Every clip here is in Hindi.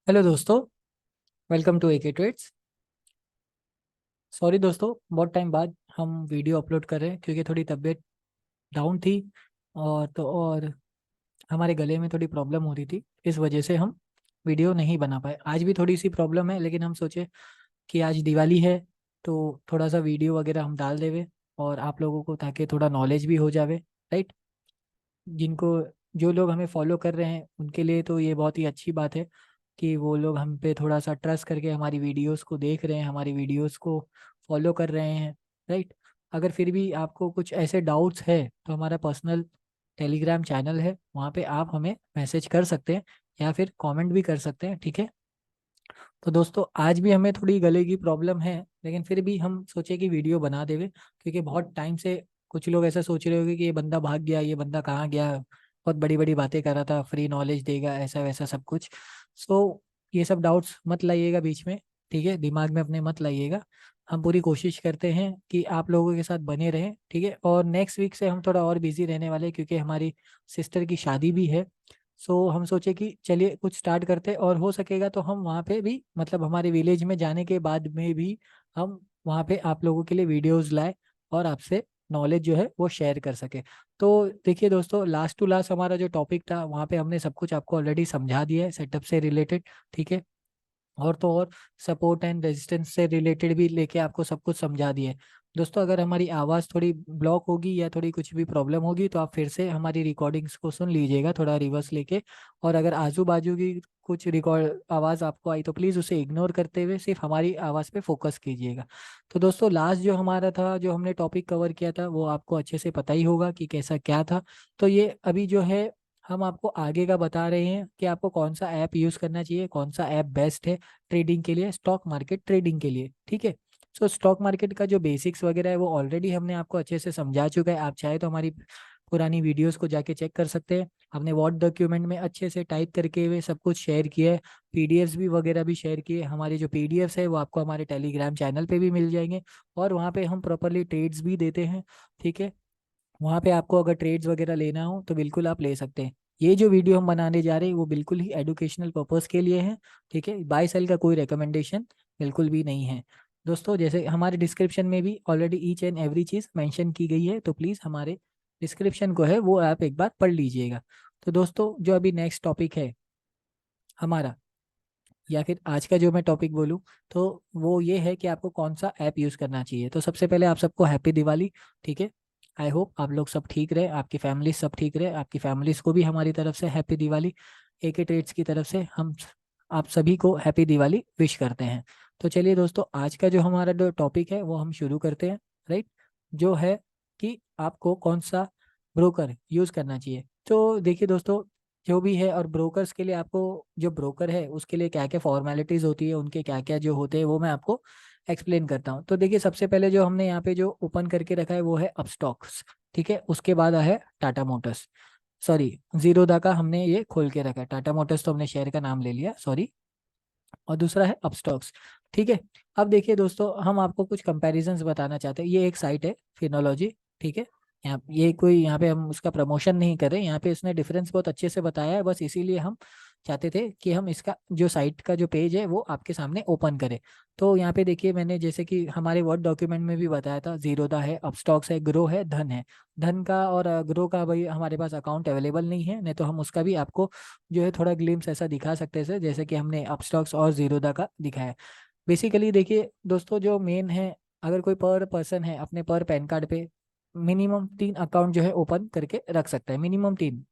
हेलो दोस्तों। Welcome to AK trades. Sorry दोस्तों, बहुत टाइम बाद हम वीडियो अपलोड कर रहे हैं क्योंकि थोड़ी तबीयत डाउन थी। और हमारे गले में थोड़ी प्रॉब्लम हो रही थी, इस वजह से हम वीडियो नहीं बना पाए। आज भी थोड़ी सी प्रॉब्लम है, लेकिन हम सोचे कि आज दिवाली है तो थोड़ा सा वीडियो वगैरह हम डाल देवे और आप लोगों को, ताकि थोड़ा नॉलेज भी हो जावे। राइट। जिनको जो लोग हमें फॉलो कर रहे हैं उनके लिए तो ये बहुत ही अच्छी बात है कि वो लोग हम पे थोड़ा सा ट्रस्ट करके हमारी वीडियोस को देख रहे हैं, हमारी वीडियोस को फॉलो कर रहे हैं। राइट। अगर फिर भी आपको कुछ ऐसे डाउट्स है तो हमारा पर्सनल टेलीग्राम चैनल है, वहाँ पे आप हमें मैसेज कर सकते हैं या फिर कमेंट भी कर सकते हैं। ठीक है। तो दोस्तों, आज भी हमें थोड़ी गले की प्रॉब्लम है, लेकिन फिर भी हम सोचे कि वीडियो बना देवे क्योंकि बहुत टाइम से कुछ लोग ऐसा सोच रहे होंगे कि ये बंदा भाग गया, ये बंदा कहाँ गया, बहुत बड़ी बड़ी बातें कर रहा था, फ्री नॉलेज देगा, ऐसा वैसा सब कुछ। सो ये सब डाउट्स मत लाइएगा बीच में। ठीक है, दिमाग में अपने मत लाइएगा। हम पूरी कोशिश करते हैं कि आप लोगों के साथ बने रहें। ठीक है। और नेक्स्ट वीक से हम थोड़ा और बिजी रहने वाले हैं क्योंकि हमारी सिस्टर की शादी भी है। सो हम सोचे कि चलिए कुछ स्टार्ट करते, और हो सकेगा तो हम वहाँ पे भी, मतलब हमारे विलेज में जाने के बाद में भी हम वहाँ पे आप लोगों के लिए वीडियोस लाए और आपसे नॉलेज जो है वो शेयर कर सके। तो देखिए दोस्तों, लास्ट टू लास्ट हमारा जो टॉपिक था वहाँ पे हमने सब कुछ आपको ऑलरेडी समझा दिया है, सेटअप से रिलेटेड। ठीक है। और तो और सपोर्ट एंड रेजिस्टेंस से रिलेटेड भी लेके आपको सब कुछ समझा दिया है। दोस्तों, अगर हमारी आवाज़ थोड़ी ब्लॉक होगी या थोड़ी कुछ भी प्रॉब्लम होगी तो आप फिर से हमारी रिकॉर्डिंग्स को सुन लीजिएगा थोड़ा रिवर्स लेके। और अगर आजू बाजू की कुछ रिकॉर्ड आवाज़ आपको आई तो प्लीज़ उसे इग्नोर करते हुए सिर्फ हमारी आवाज़ पे फोकस कीजिएगा। तो दोस्तों, लास्ट जो हमारा था, जो हमने टॉपिक कवर किया था, वो आपको अच्छे से पता ही होगा कि कैसा क्या था। तो ये अभी जो है हम आपको आगे का बता रहे हैं कि आपको कौन सा ऐप यूज़ करना चाहिए, कौन सा ऐप बेस्ट है ट्रेडिंग के लिए, स्टॉक मार्केट ट्रेडिंग के लिए। ठीक है। सो स्टॉक मार्केट का जो बेसिक्स वगैरह है वो ऑलरेडी हमने आपको अच्छे से समझा चुका है। आप चाहे तो हमारी पुरानी वीडियोस को जाके चेक कर सकते हैं। हमने वर्ड डॉक्यूमेंट में अच्छे से टाइप करके हुए सब कुछ शेयर किया है। पीडीएफ्स भी वगैरह भी शेयर किए। हमारी जो पीडीएफ्स है वो आपको हमारे टेलीग्राम चैनल पे भी मिल जाएंगे। और वहाँ पे हम प्रॉपरली ट्रेड्स भी देते हैं। ठीक है। वहाँ पे आपको अगर ट्रेड्स वगैरह लेना हो तो बिल्कुल आप ले सकते हैं। ये जो वीडियो हम बनाने जा रहे हैं वो बिल्कुल ही एजुकेशनल पर्पस के लिए है। ठीक है। बाय सेल का कोई रिकमेंडेशन बिल्कुल भी नहीं है। दोस्तों, जैसे हमारे डिस्क्रिप्शन में भी already each and every cheese mention की गई है, तो प्लीज़ हमारे डिस्क्रिप्शन को है वो आप एक बार पढ़ लीजिएगा। तो दोस्तों, जो अभी नेक्स्ट टॉपिक है हमारा, या फिर आज का जो मैं टॉपिक बोलूँ, तो वो ये है कि आपको कौन सा ऐप यूज़ करना चाहिए। तो सबसे पहले आप सबको हैप्पी दिवाली। ठीक है। आई होप आप लोग सब ठीक रहे, आपकी फैमिली सब ठीक रहे, आपकी फैमिलीज को भी हमारी तरफ से हैप्पी दिवाली। एके ट्रेड्स की तरफ से हम आप सभी को हैप्पी दिवाली विश करते हैं। तो चलिए दोस्तों, आज का जो हमारा जो टॉपिक है वो हम शुरू करते हैं। राइट। जो है कि आपको कौन सा ब्रोकर यूज़ करना चाहिए। तो देखिए दोस्तों, जो भी है, और ब्रोकर्स के लिए आपको, जो ब्रोकर है उसके लिए क्या क्या फॉर्मेलिटीज होती है, उनके क्या क्या जो होते हैं वो मैं आपको एक्सप्लेन करता हूँ। तो देखिए, सबसे पहले जो हमने यहाँ पे जो ओपन करके रखा है वो है अपस्टॉक्स। ठीक है। उसके बाद है टाटा मोटर्स, सॉरी, जीरोदा का हमने ये खोल के रखा है। टाटा मोटर्स तो हमने शेयर का नाम ले लिया, सॉरी। और दूसरा है अपस्टॉक्स। ठीक है। अब देखिए दोस्तों, हम आपको कुछ कंपैरिजंस बताना चाहते हैं। ये एक साइट है फिनोलॉजी। ठीक है। यहाँ ये कोई, यहाँ पे हम उसका प्रमोशन नहीं कर रहे, यहाँ पे इसने डिफरेंस बहुत अच्छे से बताया है, बस इसीलिए हम चाहते थे कि हम इसका जो साइट का जो पेज है वो आपके सामने ओपन करें। तो यहाँ पे देखिए, मैंने जैसे कि हमारे वर्ड डॉक्यूमेंट में भी बताया था, जीरोदा है, अपस्टॉक्स है, ग्रो है, धन है। धन का और ग्रो का भाई हमारे पास अकाउंट अवेलेबल नहीं है, नहीं तो हम उसका भी आपको जो है थोड़ा ग्लिम्स ऐसा दिखा सकते हैं, जैसे कि हमने अपस्टॉक्स और जीरोदा का दिखाया है। बेसिकली देखिए दोस्तों, जो मेन है, अगर कोई पर पर्सन है अपने पर पैन कार्ड पे मिनिमम 3 अकाउंट जो है ओपन करके रख सकता है, मिनिमम 3।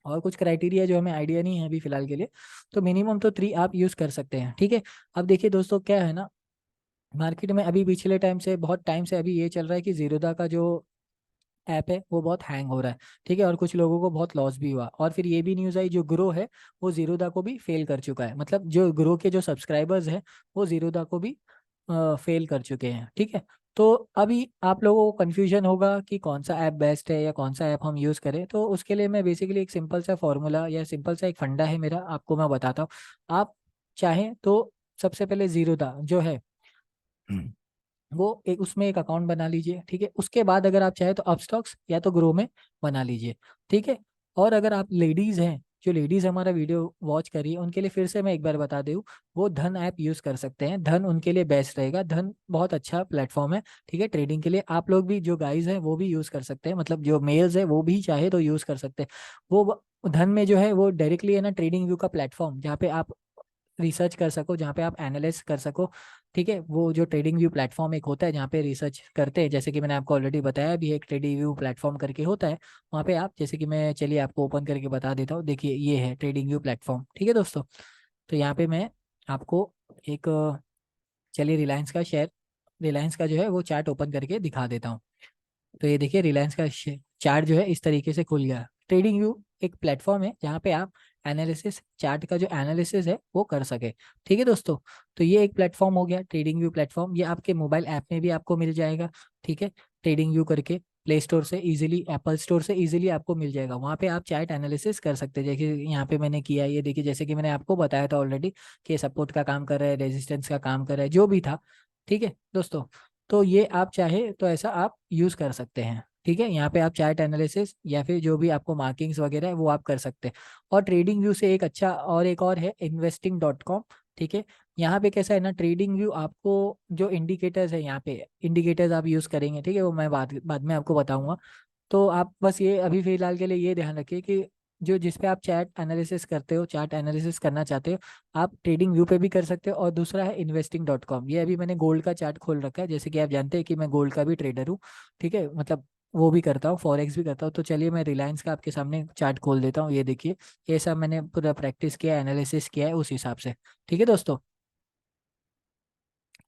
और कुछ क्राइटेरिया जो हमें आइडिया नहीं है अभी फिलहाल के लिए, तो मिनिमम तो 3 आप यूज कर सकते हैं। ठीक है। अब देखिए दोस्तों, क्या है ना, मार्केट में अभी पिछले टाइम से, बहुत टाइम से अभी ये चल रहा है कि जीरोदा का जो ऐप है वो बहुत हैंग हो रहा है। ठीक है। और कुछ लोगों को बहुत लॉस भी हुआ, और फिर ये भी न्यूज़ आई जो ग्रो है वो जीरोदा को भी फेल कर चुका है, मतलब जो ग्रो के जो सब्सक्राइबर्स हैं वो जीरोदा को भी फेल कर चुके हैं। ठीक है। तो अभी आप लोगों को कन्फ्यूजन होगा कि कौन सा ऐप बेस्ट है या कौन सा ऐप हम यूज़ करें, तो उसके लिए मैं बेसिकली एक सिंपल सा फॉर्मूला या सिंपल सा एक फंडा है मेरा, आपको मैं बताता हूँ। आप चाहें तो सबसे पहले जीरोदा जो है वो एक, उसमें एक अकाउंट बना लीजिए। ठीक है। उसके बाद अगर आप चाहे तो अपस्टॉक्स या तो ग्रो में बना लीजिए। ठीक है। और अगर आप लेडीज हैं जो लेडीज हमारा वीडियो वॉच करी है उनके लिए फिर से मैं एक बार बता दूं, वो धन ऐप यूज कर सकते हैं। धन उनके लिए बेस्ट रहेगा। धन बहुत अच्छा प्लेटफॉर्म है, ठीक है, ट्रेडिंग के लिए। आप लोग भी जो गाइज हैं वो भी यूज कर सकते हैं, मतलब जो मेल्स है वो भी चाहे तो यूज कर सकते हैं। वो धन में जो है वो डायरेक्टली है ना ट्रेडिंग व्यू का प्लेटफॉर्म, जहाँ पे आप रिसर्च कर सको, जहाँ पे आप एनालाइज कर सको, ठीक है। वो जो ट्रेडिंग व्यू प्लेटफॉर्म एक होता है जहाँ पे रिसर्च करते हैं, जैसे कि मैंने आपको ऑलरेडी बताया भी, एक ट्रेडिंग व्यू प्लेटफॉर्म करके होता है। वहाँ पे आप, जैसे कि मैं, चलिए आपको ओपन करके बता देता हूँ। देखिए ये है ट्रेडिंग व्यू प्लेटफॉर्म, ठीक है दोस्तों। तो यहाँ पे मैं आपको एक चलिए रिलायंस का जो है वो चार्ट ओपन करके दिखा देता हूँ। तो ये देखिए रिलायंस का चार्ट जो है इस तरीके से खुल गया। ट्रेडिंग व्यू एक प्लेटफॉर्म है जहाँ पे आप एनालिसिस, चार्ट का जो एनालिसिस है वो कर सके, ठीक है दोस्तों। तो ये एक प्लेटफॉर्म हो गया ट्रेडिंग व्यू प्लेटफॉर्म। ये आपके मोबाइल ऐप में भी आपको मिल जाएगा, ठीक है। ट्रेडिंग व्यू करके प्ले स्टोर से इजीली, एप्पल स्टोर से इजीली आपको मिल जाएगा। वहाँ पे आप चार्ट एनालिसिस कर सकते हैं, जैसे यहाँ पे मैंने किया। ये देखिए जैसे कि मैंने आपको बताया था ऑलरेडी कि सपोर्ट का काम कर रहा है, रेजिस्टेंस का काम कर रहा है, जो भी था, ठीक है दोस्तों। तो ये आप चाहे तो ऐसा आप यूज कर सकते हैं, ठीक है। यहाँ पे आप चार्ट एनालिसिस या फिर जो भी आपको मार्किंग्स वगैरह है वो आप कर सकते हैं। और ट्रेडिंग व्यू से एक अच्छा और एक और है investing.com, ठीक है। यहाँ पे कैसा है ना, ट्रेडिंग व्यू आपको जो इंडिकेटर्स है, यहाँ पे इंडिकेटर्स आप यूज करेंगे, ठीक है, वो मैं बाद बाद में आपको बताऊंगा। तो आप बस ये अभी फिलहाल के लिए ये ध्यान रखिए कि जो जिस पे आप चार्ट एनालिसिस करते हो, चार्ट एनालिसिस करना चाहते हो, आप ट्रेडिंग व्यू पे भी कर सकते हो। और दूसरा है investing.com। ये अभी मैंने गोल्ड का चार्ट खोल रखा है, जैसे कि आप जानते हैं कि मैं गोल्ड का भी ट्रेडर हूँ, ठीक है, मतलब वो भी करता हूँ, फॉरेक्स भी करता हूँ। तो चलिए मैं रिलायंस का आपके सामने चार्ट खोल देता हूँ। ये देखिए, ये सब मैंने पूरा प्रैक्टिस किया, एनालिसिस किया है उस हिसाब से, ठीक है दोस्तों।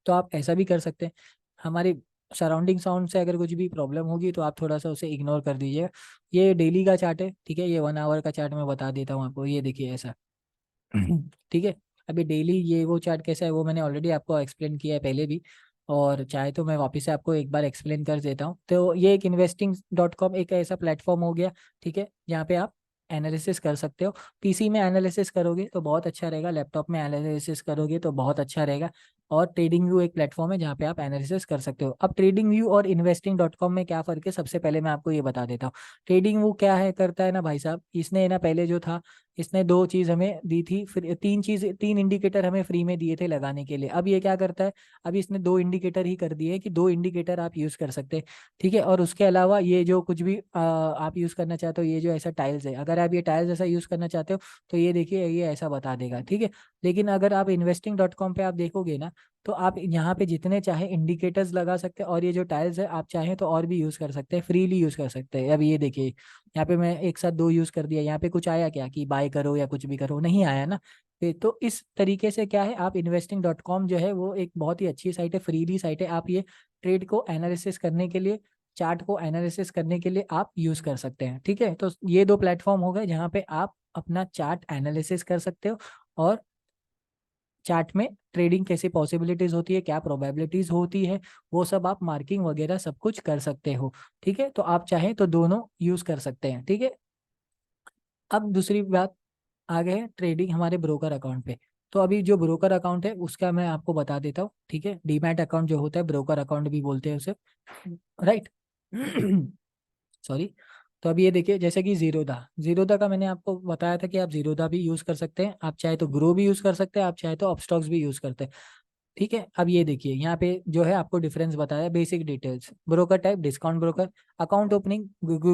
तो आप ऐसा भी कर सकते हैं। हमारी सराउंडिंग साउंड से अगर कुछ भी प्रॉब्लम होगी तो आप थोड़ा सा उसे इग्नोर कर दीजिएगा। ये डेली का चार्ट है, ठीक है। ये 1 आवर का चार्ट मैं बता देता हूँ आपको। ये देखिए ऐसा, ठीक है। अभी डेली ये वो चार्ट कैसा है वो मैंने ऑलरेडी आपको एक्सप्लेन किया है पहले भी, और चाहे तो मैं वापस से आपको एक बार एक्सप्लेन कर देता हूँ। तो ये एक investing.com एक ऐसा प्लेटफॉर्म हो गया, ठीक है, जहाँ पे आप एनालिसिस कर सकते हो। पीसी में एनालिसिस करोगे तो बहुत अच्छा रहेगा, लैपटॉप में एनालिसिस करोगे तो बहुत अच्छा रहेगा। और ट्रेडिंग व्यू एक प्लेटफॉर्म है जहाँ पे आप एनालिसिस कर सकते हो। अब ट्रेडिंग व्यू और investing.com में क्या फर्क है, सबसे पहले मैं आपको ये बता देता हूँ। ट्रेडिंग व्यू क्या है करता है ना भाई साहब, इसने ना पहले जो था, इसने दो चीज हमें दी थी, फिर तीन इंडिकेटर हमें फ्री में दिए थे लगाने के लिए। अब ये क्या करता है, अब इसने दो इंडिकेटर ही कर दिए कि दो इंडिकेटर आप यूज कर सकते हैं, ठीक है। और उसके अलावा ये जो कुछ भी आप यूज करना चाहते हो, ये जो ऐसा टाइल्स है, अगर आप ये टाइल्स ऐसा यूज करना चाहते हो तो ये देखिए ये ऐसा बता देगा, ठीक है। लेकिन अगर आप investing.com पे आप देखोगे ना, तो आप यहाँ पे जितने चाहे इंडिकेटर्स लगा सकते हैं। और ये जो टाइल्स है आप चाहें तो और भी यूज कर सकते हैं, फ्रीली यूज कर सकते हैं। अब ये देखिए यहाँ पे मैं एक साथ दो यूज कर दिया, यहाँ पे कुछ आया क्या कि बाय करो या कुछ भी करो, नहीं आया ना। तो इस तरीके से क्या है, आप investing.com जो है वो एक बहुत ही अच्छी साइट है, फ्रीली साइट है। आप ये ट्रेड को एनालिसिस करने के लिए, चार्ट को एनालिसिस करने के लिए आप यूज कर सकते हैं, ठीक है। तो ये दो प्लेटफॉर्म हो गए जहाँ पे आप अपना चार्ट एनालिसिस कर सकते हो, और चार्ट में ट्रेडिंग कैसे पॉसिबिलिटीज होती है, क्या प्रोबेबिलिटीज होती है, वो सब आप मार्किंग वगैरह सब कुछ कर सकते हो, ठीक है। तो आप चाहें तो दोनों यूज कर सकते हैं, ठीक है। अब दूसरी बात आ गए हैं ट्रेडिंग हमारे ब्रोकर अकाउंट पे। तो अभी जो ब्रोकर अकाउंट है उसका मैं आपको बता देता हूँ, ठीक है। डीमैट अकाउंट जो होता है, ब्रोकर अकाउंट भी बोलते हैं उसे, राइट। सॉरी। तो अभी ये देखिए जैसे कि जीरोधा, जीरोधा का मैंने आपको बताया था कि आप जीरोधा भी यूज कर सकते हैं, आप चाहे तो ग्रो भी यूज कर सकते हैं, आप चाहे तो अपस्टॉक्स भी यूज करते हैं, ठीक है। अब ये देखिए यहाँ पे जो है आपको डिफरेंस बताया, basic details, broker type discount broker, account opening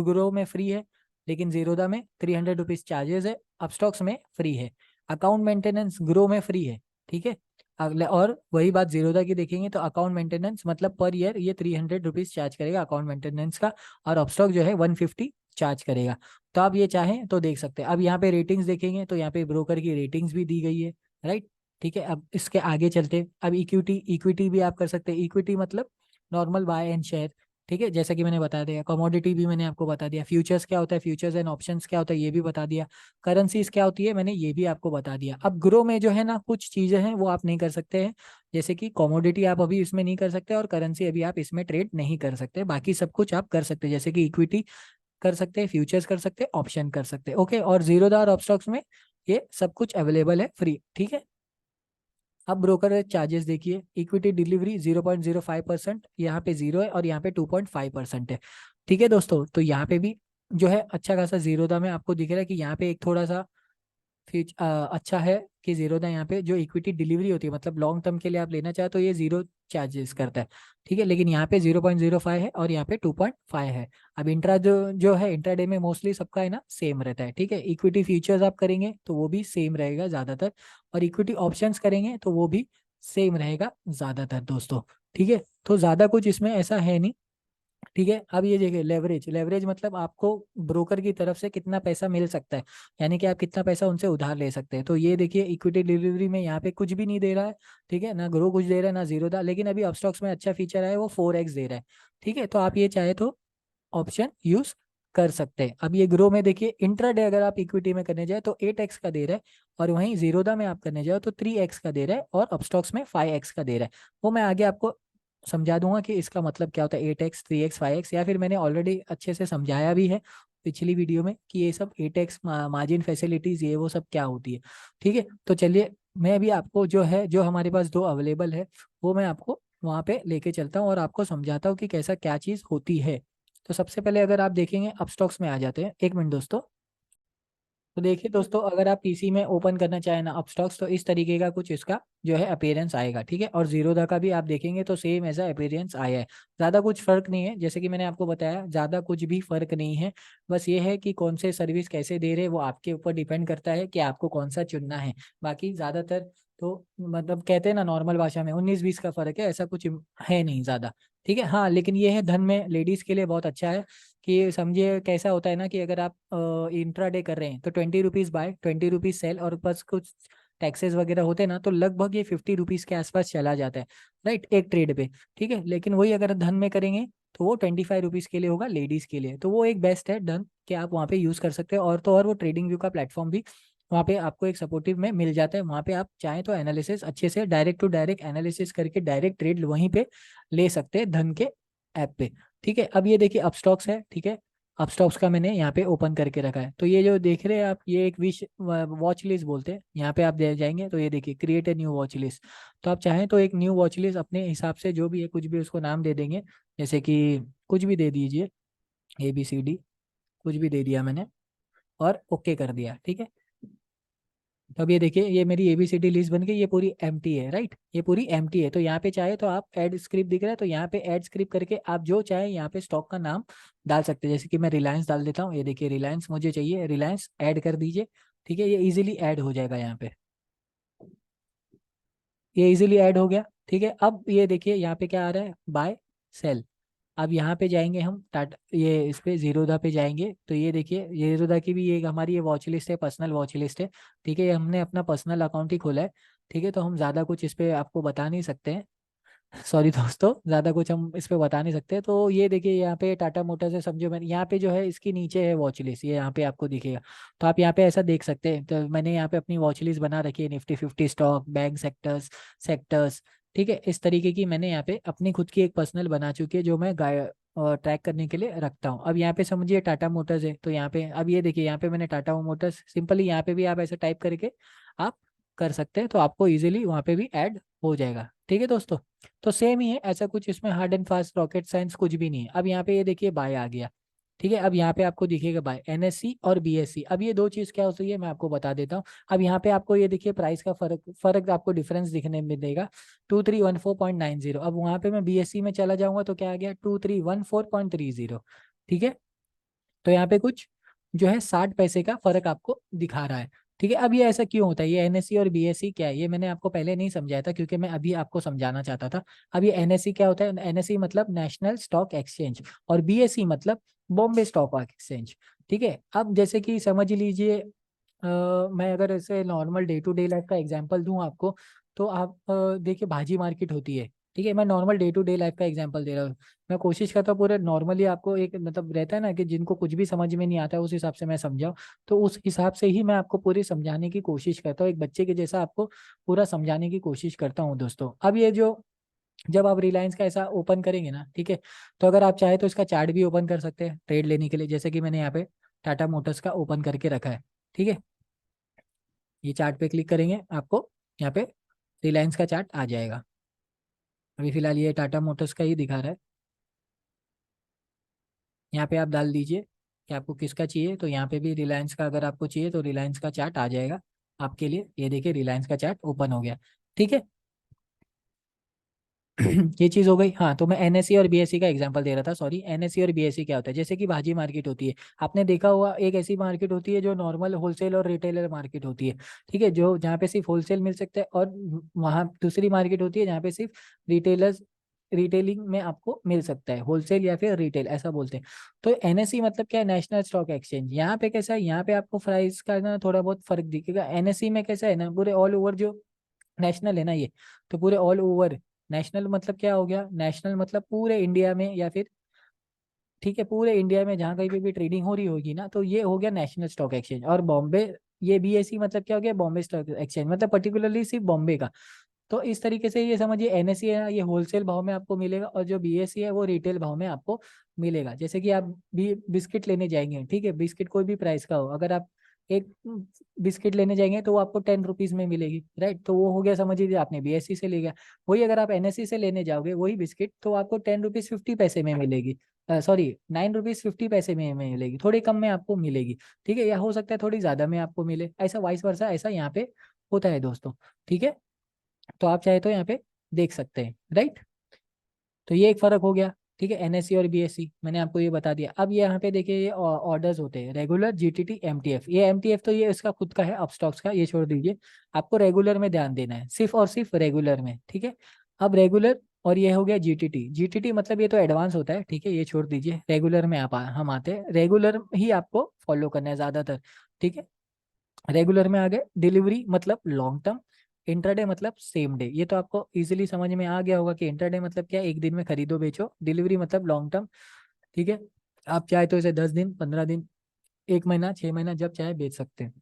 grow में फ्री है, लेकिन जीरोदा में ₹300 चार्जेस है, अपस्टॉक्स में फ्री है। अकाउंट मेंटेनेंस ग्रो में फ्री है, ठीक है। अगले और वही बात जीरोदा की देखेंगे तो अकाउंट मेंटेनेंस मतलब पर ईयर ये ₹300 चार्ज करेगा अकाउंट मेंटेनेंस का, और अपस्टॉक जो है 150 चार्ज करेगा। तो आप ये चाहें तो देख सकते हैं। अब यहाँ पे रेटिंग्स देखेंगे तो यहाँ पे ब्रोकर की रेटिंग्स भी दी गई है, राइट, ठीक है। अब इसके आगे चलते हैं। अब इक्विटी, इक्विटी भी आप कर सकते हैं। इक्विटी मतलब नॉर्मल बाय एंड शेयर, ठीक है, जैसा कि मैंने बता दिया। कमोडिटी भी मैंने आपको बता दिया। फ्यूचर्स क्या होता है, फ्यूचर्स एंड ऑप्शंस क्या होता है ये भी बता दिया। करेंसीज क्या होती है मैंने ये भी आपको बता दिया। अब ग्रो में जो है ना कुछ चीजें हैं वो आप नहीं कर सकते हैं, जैसे कि कमोडिटी आप अभी इसमें नहीं कर सकते, और करेंसी अभी आप इसमें ट्रेड नहीं कर सकते। बाकी सब कुछ आप कर सकते हैं, जैसे कि इक्विटी कर सकते हैं, फ्यूचर्स कर सकते हैं, ऑप्शन कर सकते हैं, ओके। और जीरोधा और अपस्टॉक्स में ये सब कुछ अवेलेबल है फ्री, ठीक है। अब ब्रोकर चार्जेस देखिए, इक्विटी डिलीवरी 0.05%, यहाँ पे जीरो है, और यहाँ पे 2.5% है, ठीक है दोस्तों। तो यहाँ पे भी जो है अच्छा खासा जीरोधा में आपको दिख रहा है कि यहाँ पे एक थोड़ा सा अच्छा है कि जीरोधा यहाँ पे जो इक्विटी डिलीवरी होती है, मतलब लॉन्ग टर्म के लिए आप लेना चाहे तो ये जीरो चार्जेस करता है, ठीक है। लेकिन यहाँ पे 0.05 है और यहाँ पे 2.5 है। अब इंट्रा जो है इंट्राडे में मोस्टली सबका है ना सेम रहता है, ठीक है। इक्विटी फ्यूचर्स आप करेंगे तो वो भी सेम रहेगा ज़्यादातर, और इक्विटी ऑप्शंस करेंगे तो वो भी सेम रहेगा ज़्यादातर दोस्तों, ठीक है। तो ज़्यादा कुछ इसमें ऐसा है नहीं, ठीक है। अब ये देखिए लेवरेज, लेवरेज मतलब आपको ब्रोकर की तरफ से कितना पैसा मिल सकता है, यानी कि आप कितना पैसा उनसे उधार ले सकते हैं। तो ये देखिए इक्विटी डिलीवरी में यहाँ पे कुछ भी नहीं दे रहा है, ठीक है, ना ग्रो कुछ दे रहा है ना जीरो था, लेकिन अभी अपस्टॉक्स में अच्छा फीचर है, वो 4x दे रहा है, ठीक है। तो आप ये चाहे तो ऑप्शन यूज कर सकते हैं। अब ये ग्रो में देखिए इंट्राडे अगर आप इक्विटी में करने जाए तो 8x का दे रहा है, और वहीं जीरोदा में आप करने जाओ तो 3x का दे रहा है, और अपस्टॉक्स में 5x का दे रहा है। वो मैं आगे आपको समझा दूंगा कि इसका मतलब क्या होता है 8x 3x 5x, या फिर मैंने ऑलरेडी अच्छे से समझाया भी है पिछली वीडियो में कि ये सब 8x मार्जिन फैसिलिटीज ये वो सब क्या होती है, ठीक है। तो चलिए मैं भी आपको जो है, जो हमारे पास दो अवेलेबल है, वो मैं आपको वहाँ पे लेके चलता हूँ और आपको समझाता हूँ कि कैसा क्या चीज़ होती है। तो सबसे पहले अगर आप देखेंगे अपस्टॉक्स में आ जाते हैं, एक मिनट दोस्तों। तो देखिए दोस्तों, अगर आप पीसी में ओपन करना चाहें ना अपस्टॉक्स, तो इस तरीके का कुछ इसका जो है अपीयरेंस आएगा, ठीक है। और जीरोधा का भी आप देखेंगे तो सेम ऐसा अपीयरेंस आया है। ज़्यादा कुछ फर्क नहीं है, जैसे कि मैंने आपको बताया ज़्यादा कुछ भी फर्क नहीं है। बस ये है कि कौन से सर्विस कैसे दे रहे हैं वो आपके ऊपर डिपेंड करता है कि आपको कौन सा चुनना है। बाकी ज़्यादातर तो मतलब कहते हैं ना नॉर्मल भाषा में 19-20 का फर्क है, ऐसा कुछ है नहीं ज़्यादा, ठीक है। हाँ लेकिन ये है धन में लेडीज़ के लिए बहुत अच्छा है कि समझिए कैसा होता है ना कि अगर आप इंट्राडे कर रहे हैं तो 20 रुपीज़ बाय 20 रुपीज़ सेल, और बस कुछ टैक्सेस वगैरह होते हैं ना तो लगभग ये 50 रुपीज़ के आसपास चला जाता है, राइट, एक ट्रेड पे, ठीक है। लेकिन वही अगर धन में करेंगे तो वो 25 रुपीज़ के लिए होगा लेडीज़ के लिए, तो वो एक बेस्ट है धन कि आप वहाँ पे यूज़ कर सकते हैं। और तो और वो ट्रेडिंग व्यू का प्लेटफॉर्म भी वहाँ पे आपको एक सपोर्टिव में मिल जाता है। वहाँ पे आप चाहें तो एनालिसिस अच्छे से डायरेक्ट टू डायरेक्ट एनालिसिस करके डायरेक्ट ट्रेड वहीं पे ले सकते हैं धन के ऐप पे, ठीक है। अब ये देखिए अपस्टॉक्स है, ठीक है। अपस्टॉक्स का मैंने यहाँ पे ओपन करके रखा है। तो ये जो देख रहे हैं आप, ये एक विश वॉच लिस्ट बोलते हैं, यहाँ पे आप दे जाएंगे तो ये देखिए create a new watch list. तो आप चाहें तो एक न्यू वॉच लिस्ट अपने हिसाब से जो भी है कुछ भी उसको नाम दे देंगे, जैसे कि कुछ भी दे दीजिए, ABCD कुछ भी दे दिया मैंने और ओके कर दिया, ठीक है। तो अब ये देखिए ये मेरी ABCD लिस्ट बन गई, ये पूरी एम्प्टी है, राइट, ये पूरी एम्प्टी है। तो यहाँ पे चाहे तो आप ऐड स्क्रिप्ट दिख रहा है तो यहाँ पे ऐड स्क्रिप्ट करके आप जो चाहे यहाँ पे स्टॉक का नाम डाल सकते हैं। जैसे कि मैं रिलायंस डाल देता हूँ, ये देखिए रिलायंस मुझे चाहिए, रिलायंस ऐड कर दीजिए, ठीक है। ये इजीली ऐड हो जाएगा यहाँ पे, ये इजीली ऐड हो गया, ठीक है। अब ये देखिए यहाँ पे क्या आ रहा है, बाय सेल। अब यहाँ पे जाएंगे हम टाटा, ये इस पे जीरोधा पे जाएंगे तो ये देखिए ये जीरोधा की भी ये हमारी ये वॉच लिस्ट है, पर्सनल वॉच लिस्ट है, ठीक है। ये हमने अपना पर्सनल अकाउंट ही खोला है, ठीक है। तो हम ज़्यादा कुछ इस पे आपको बता नहीं सकते हैं, सॉरी दोस्तों, ज़्यादा कुछ हम इस पे बता नहीं सकते। तो ये देखिए यहाँ पे टाटा मोटर्स है, समझो मैंने यहाँ पे जो है इसकी नीचे है वॉच लिस्ट, ये यहाँ पे आपको दिखेगा। तो आप यहाँ पे ऐसा देख सकते हैं, तो मैंने यहाँ पे अपनी वॉच लिस्ट बना रखी है, Nifty 50 stock, bank sectors, sectors, ठीक है। इस तरीके की मैंने यहाँ पे अपनी खुद की एक पर्सनल बना चुकी है जो मैं ट्रैक करने के लिए रखता हूँ। अब यहाँ पे समझिए टाटा मोटर्स है तो यहाँ पे अब ये देखिए यहाँ पे मैंने टाटा मोटर्स सिंपली यहाँ पे भी आप ऐसे टाइप करके आप कर सकते हैं, तो आपको इजीली वहाँ पे भी ऐड हो जाएगा, ठीक है दोस्तों। तो सेम ही है, ऐसा कुछ इसमें hard and fast rocket science कुछ भी नहीं है। अब यहाँ पे ये देखिए बाय आ गया, ठीक है। अब यहाँ पे आपको दिखेगा बाय NSE और BSE। अब ये दो चीज़ क्या होती है मैं आपको बता देता हूँ। अब यहाँ पे आपको ये देखिए प्राइस का फर्क फर्क आपको डिफरेंस दिखने में देगा 2314.90। अब वहाँ पे मैं BSE में चला जाऊंगा तो क्या आ गया 2314.30, ठीक है। तो यहाँ पे कुछ जो है 60 पैसे का फर्क आपको दिखा रहा है, ठीक है। अब ये ऐसा क्यों होता है, ये NSE और BSE क्या है, ये मैंने आपको पहले नहीं समझाया था क्योंकि मैं अभी आपको समझाना चाहता था। अब ये NSE क्या होता है, NSE मतलब नेशनल स्टॉक एक्सचेंज, और BSE मतलब बॉम्बे स्टॉक एक्सचेंज, ठीक है। अब जैसे कि समझ लीजिए मैं अगर ऐसे normal day to day life का एग्जांपल दूं आपको, तो आप देखिए भाजी मार्केट होती है, ठीक है। मैं normal day to day life का एग्जांपल दे रहा हूँ। मैं कोशिश करता हूँ पूरे नॉर्मली आपको एक मतलब रहता है ना कि जिनको कुछ भी समझ में नहीं आता है उस हिसाब से मैं समझाऊँ, तो उस हिसाब से ही मैं आपको पूरी समझाने की कोशिश करता हूँ, एक बच्चे के जैसा आपको पूरा समझाने की कोशिश करता हूँ दोस्तों। अब ये जो जब आप रिलायंस का ऐसा ओपन करेंगे ना, ठीक है, तो अगर आप चाहे तो इसका चार्ट भी ओपन कर सकते हैं ट्रेड लेने के लिए, जैसे कि मैंने यहाँ पे टाटा मोटर्स का ओपन करके रखा है, ठीक है। ये चार्ट पे क्लिक करेंगे आपको यहाँ पे रिलायंस का चार्ट आ जाएगा। अभी फिलहाल ये टाटा मोटर्स का ही दिखा रहा है। यहाँ पे आप डाल दीजिए कि आपको किसका चाहिए, तो यहाँ पे भी रिलायंस का अगर आपको चाहिए तो रिलायंस का चार्ट आ जाएगा, आपके लिए। ये देखिए रिलायंस का चार्ट ओपन हो गया, ठीक है। ये चीज हो गई। हाँ, तो मैं एनएससी और बीएससी का एग्जांपल दे रहा था, सॉरी। एनएससी और बीएससी क्या होता है, जैसे कि भाजी मार्केट होती है, आपने देखा हुआ, एक ऐसी मार्केट होती है जो नॉर्मल होलसेल और रिटेलर मार्केट होती है, ठीक है, जो जहाँ पे सिर्फ होलसेल मिल सकता है, और वहाँ दूसरी मार्केट होती है जहाँ पे सिर्फ रिटेलर्स, रिटेलिंग में आपको मिल सकता है, होलसेल या फिर रिटेल ऐसा बोलते हैं। तो एनएससी मतलब क्या है, नेशनल स्टॉक एक्सचेंज। यहाँ पे कैसा है, यहाँ पे आपको प्राइस का ना थोड़ा बहुत फर्क दिखेगा। एनएससी में कैसा है ना, पूरे ऑल ओवर जो नेशनल है ना ये, तो पूरे ऑल ओवर। नेशनल मतलब क्या हो गया, नेशनल मतलब पूरे इंडिया में, या फिर ठीक है पूरे इंडिया में जहाँ कहीं पे भी ट्रेडिंग हो रही होगी ना, तो ये हो गया नेशनल स्टॉक एक्सचेंज। और बॉम्बे, ये बीएसई मतलब क्या हो गया, बॉम्बे स्टॉक एक्सचेंज, मतलब पर्टिकुलरली सिर्फ बॉम्बे का। तो इस तरीके से ये समझिए, एनएससी है ना, ये होलसेल भाव में आपको मिलेगा, और जो बीएसई है वो रिटेल भाव में आपको मिलेगा। जैसे कि आप भी बिस्किट लेने जाएंगे, ठीक है, बिस्किट कोई भी प्राइस का हो, अगर आप एक बिस्किट लेने जाएंगे तो वो आपको 10 रुपीज में मिलेगी, राइट। तो वो हो गया, समझ लीजिए आपने बीएससी से ले गया। वही अगर आप एनएससी से लेने जाओगे वही बिस्किट, तो आपको 10 रुपीज 50 पैसे में मिलेगी, सॉरी 9 रुपीज 50 पैसे में मिलेगी, थोड़ी कम में आपको मिलेगी, ठीक है। या हो सकता है थोड़ी ज्यादा में आपको मिले, ऐसा वाइस वर्सा, ऐसा यहाँ पे होता है दोस्तों, ठीक है। तो आप चाहे तो यहाँ पे देख सकते हैं, राइट। तो ये एक फर्क हो गया, ठीक है, एनएससी और बीएससी मैंने आपको ये बता दिया। अब ये यहाँ पे देखिए, ये ऑर्डर्स होते हैं, रेगुलर, जीटीटी, एमटीएफ। ये एमटीएफ तो ये इसका खुद का है, अपस्टॉक्स का, ये छोड़ दीजिए। आपको रेगुलर में ध्यान देना है, सिर्फ और सिर्फ रेगुलर में, ठीक है। अब रेगुलर, और ये हो गया जीटीटी। जीटीटी मतलब ये तो एडवांस होता है, ठीक है, ये छोड़ दीजिए। रेगुलर में हम आते हैं, रेगुलर ही आपको फॉलो करना है ज्यादातर, ठीक है। रेगुलर में आ गए, डिलीवरी मतलब लॉन्ग टर्म, इंट्राडे मतलब सेम डे। ये तो आपको इजीली समझ में आ गया होगा कि इंट्राडे मतलब क्या है, एक दिन में खरीदो बेचो, डिलीवरी मतलब लॉन्ग टर्म, ठीक है। आप चाहे तो इसे 10 दिन, 15 दिन, 1 महीना, 6 महीना, जब चाहे बेच सकते हैं।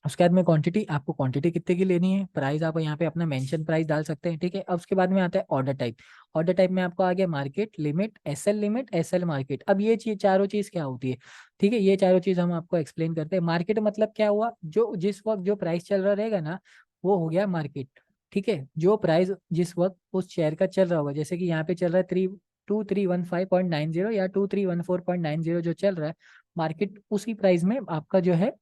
उसके बाद में क्वांटिटी, आपको क्वांटिटी कितने की लेनी है, प्राइस आप यहाँ पे अपना मेंशन प्राइस डाल सकते हैं, ठीक है। अब उसके बाद में आता है ऑर्डर टाइप। ऑर्डर टाइप में आपको आ गया मार्केट, लिमिट, एसएल मार्केट। अब ये चीज, चारों चीज क्या होती है, ठीक है, ये चारों चीज हम आपको एक्सप्लेन करते हैं। मार्केट मतलब क्या हुआ, जो जिस वक्त जो प्राइस चल रहा रहेगा ना, वो हो गया मार्केट, ठीक है। जो प्राइस जिस वक्त उस शेयर का चल रहा होगा, जैसे कि यहाँ पे चल रहा है 2315.90 या 2314.90 जो चल रहा है, मार्केट उसी प्राइस में आपका जो है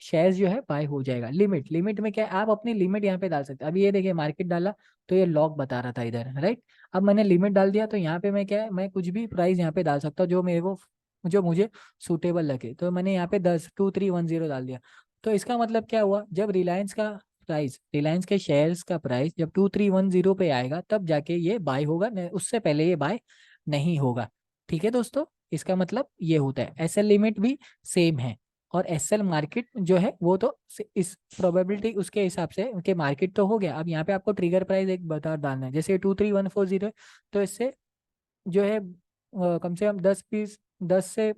शेयर जो है बाय हो जाएगा। लिमिट, लिमिट में क्या है, आप अपनी लिमिट यहाँ पे डाल सकते हैं। अभी ये देखिए मार्केट डाला तो ये लॉक बता रहा था इधर, राइट। अब मैंने लिमिट डाल दिया, तो यहाँ पे मैं क्या है, मैं कुछ भी प्राइस यहाँ पे डाल सकता हूँ जो मेरे को, जो मुझे सूटेबल लगे। तो मैंने यहाँ पे 2310 डाल दिया। तो इसका मतलब क्या हुआ, जब रिलायंस का प्राइस, रिलायंस के शेयर्स का प्राइस जब 2310 पे आएगा, तब जाके ये बाय होगा, उससे पहले ये बाय नहीं होगा, ठीक है दोस्तों। इसका मतलब ये होता है। एसएल लिमिट भी सेम है, और एसएल मार्केट जो है वो तो इस प्रोबेबिलिटी उसके हिसाब से उनके मार्केट तो हो गया। अब यहाँ पे आपको ट्रिगर प्राइस एक बता डालना है, जैसे 23140 है, तो इससे जो है कम से कम 10 पीस, 10 से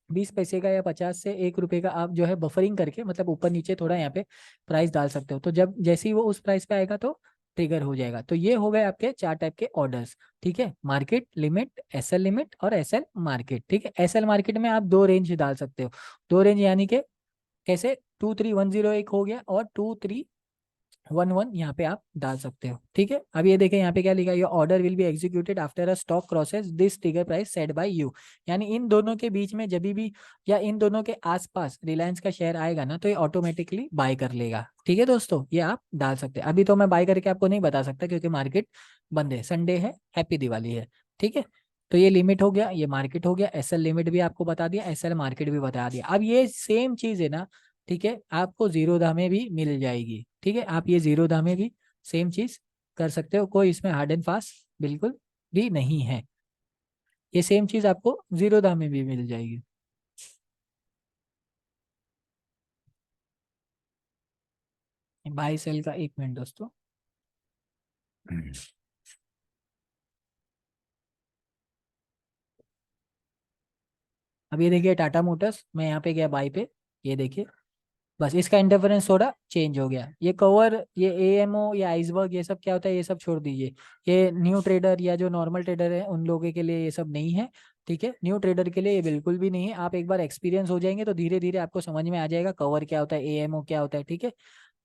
20 पैसे का या 50 से 1 रुपए का आप जो है बफरिंग करके, मतलब ऊपर नीचे थोड़ा यहाँ पे प्राइस डाल सकते हो। तो जब जैसे ही वो उस प्राइस पे आएगा तो ट्रिगर हो जाएगा। तो ये हो गए आपके 4 टाइप के ऑर्डर्स, ठीक है, मार्केट, लिमिट, एसएल लिमिट और एसएल मार्केट, ठीक है। एसएल मार्केट में आप दो रेंज डाल सकते हो, दो रेंज यानी कि कैसे, 2310 एक हो गया, और 2311 यहाँ पे आप डाल सकते हो, ठीक है। अब ये देखें यहाँ पे क्या लिखा है, your order will be executed after a stock crosses this trigger price set by you. यानी इन दोनों के बीच में जब भी, या इन दोनों के आसपास रिलायंस का शेयर आएगा ना, तो ये ऑटोमेटिकली बाय कर लेगा, ठीक है दोस्तों। ये आप डाल सकते हैं। अभी तो मैं बाय करके आपको नहीं बता सकता क्योंकि मार्केट बंद है, संडे है, हैप्पी दिवाली है, ठीक है। तो ये लिमिट हो गया, ये मार्केट हो गया, एसएल लिमिट भी आपको बता दिया, एसएल मार्केट भी बता दिया। अब ये सेम चीज है ना, ठीक है, आपको जीरोधा में भी मिल जाएगी, ठीक है। आप ये जीरोधा में भी सेम चीज कर सकते हो, कोई इसमें हार्ड एंड फास्ट बिल्कुल भी नहीं है। ये सेम चीज आपको जीरोधा में भी मिल जाएगी। बाई सेल का 1 मिनट दोस्तों। अब ये देखिए टाटा मोटर्स, मैं यहाँ पे गया बाई पे, ये देखिए बस इसका इंटरफेरेंस थोड़ा चेंज हो गया। ये कवर, ये एएमओ या आइसबर्ग, ये सब क्या होता है, ये सब छोड़ दीजिए। ये न्यू ट्रेडर या जो नॉर्मल ट्रेडर है उन लोगों के लिए ये सब नहीं है, ठीक है। न्यू ट्रेडर के लिए ये बिल्कुल भी नहीं है। आप एक बार एक्सपीरियंस हो जाएंगे तो धीरे धीरे आपको समझ में आ जाएगा कवर क्या होता है, एएमओ क्या होता है, ठीक है,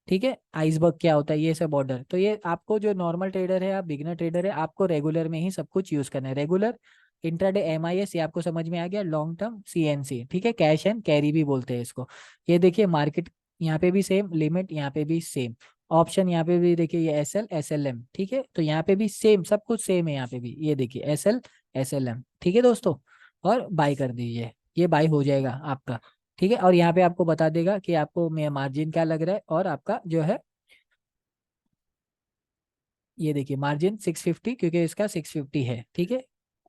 ठीक है, आइसबर्ग क्या होता है, ये सब ऑर्डर। तो ये आपको जो नॉर्मल ट्रेडर है, आप बिगनर ट्रेडर है, आपको रेगुलर में ही सब कुछ यूज करना है। रेगुलर, इंट्राडे एमआईएस, ये आपको समझ में आ गया। लॉन्ग टर्म सीएनसी, ठीक है, कैश एंड कैरी भी बोलते हैं इसको। ये देखिए मार्केट, यहाँ पे भी सेम, लिमिट यहाँ पे भी सेम, ऑप्शन यहाँ पे भी देखिए ये S L S L M, ठीक है, तो यहाँ पे भी सेम, सब कुछ सेम है यहाँ पे भी, ये देखिए S L S L M, ठीक है दोस्तों। और बाई कर दीजिए, ये बाई हो जाएगा आपका, ठीक है। और यहाँ पे आपको बता देगा कि आपको मार्जिन क्या लग रहा है, और आपका जो है ये देखिए मार्जिन 650, क्योंकि इसका 650 है, ठीक है,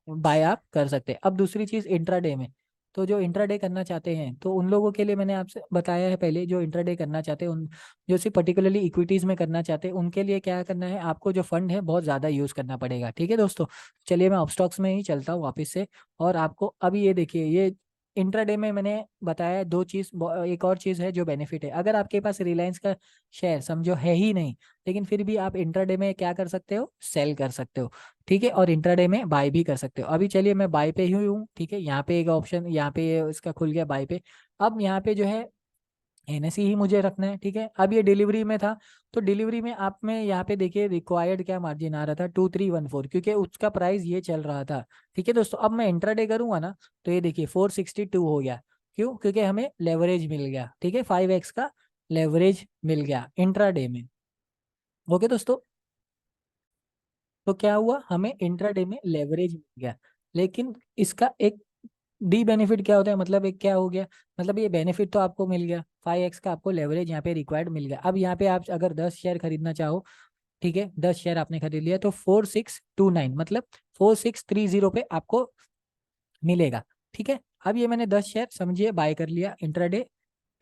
बाय आप कर सकते हैं। अब दूसरी चीज इंट्राडे में, तो जो इंट्राडे करना चाहते हैं तो उन लोगों के लिए मैंने आपसे बताया है पहले, जो इंट्राडे करना चाहते हैं उन, जो सिर्फ पर्टिकुलरली इक्विटीज में करना चाहते हैं, उनके लिए क्या करना है, आपको जो फंड है बहुत ज्यादा यूज करना पड़ेगा, ठीक है दोस्तों। चलिए मैं अपस्टॉक्स में ही चलता हूँ वापस से, और आपको अभी ये देखिए, ये इंट्राडे में मैंने बताया दो चीज, एक और चीज है जो बेनिफिट है, अगर आपके पास रिलायंस का शेयर समझो है ही नहीं, लेकिन फिर भी आप इंट्राडे में क्या कर सकते हो, सेल कर सकते हो, ठीक है, और इंट्राडे में बाय भी कर सकते हो। अभी चलिए मैं बाय पे ही हूँ, ठीक है, यहाँ पे एक ऑप्शन, यहाँ पे इसका खुल गया बाय पे। अब यहाँ पे जो है एनएससी ही मुझे रखना है, ठीक है। अब ये डिलीवरी में था, तो डिलीवरी में आप में यहाँ पे देखिए रिक्वायर्ड क्या मार्जिन आ रहा था, 2314, क्योंकि उसका प्राइस ये चल रहा था, ठीक है दोस्तों। अब मैं इंट्राडे करूंगा ना, तो ये देखिए 462 हो गया, क्यों, क्योंकि हमें लेवरेज मिल गया, ठीक है, 5x का लेवरेज मिल गया इंट्राडे में। ओके दोस्तों, तो क्या हुआ, हमें इंट्राडे में लेवरेज मिल गया, लेकिन इसका एक डी बेनिफिट क्या होता है, मतलब एक क्या हो गया, मतलब ये बेनिफिट तो आपको मिल गया, 5x का आपको लेवरेज यहाँ पे रिक्वायर्ड मिल गया। अब यहाँ पे आप अगर 10 शेयर खरीदना चाहो, ठीक है, 10 शेयर आपने खरीद लिया, तो 4629 मतलब 4630 पे आपको मिलेगा, ठीक है। अब ये मैंने 10 शेयर समझिए बाय कर लिया इंट्राडे,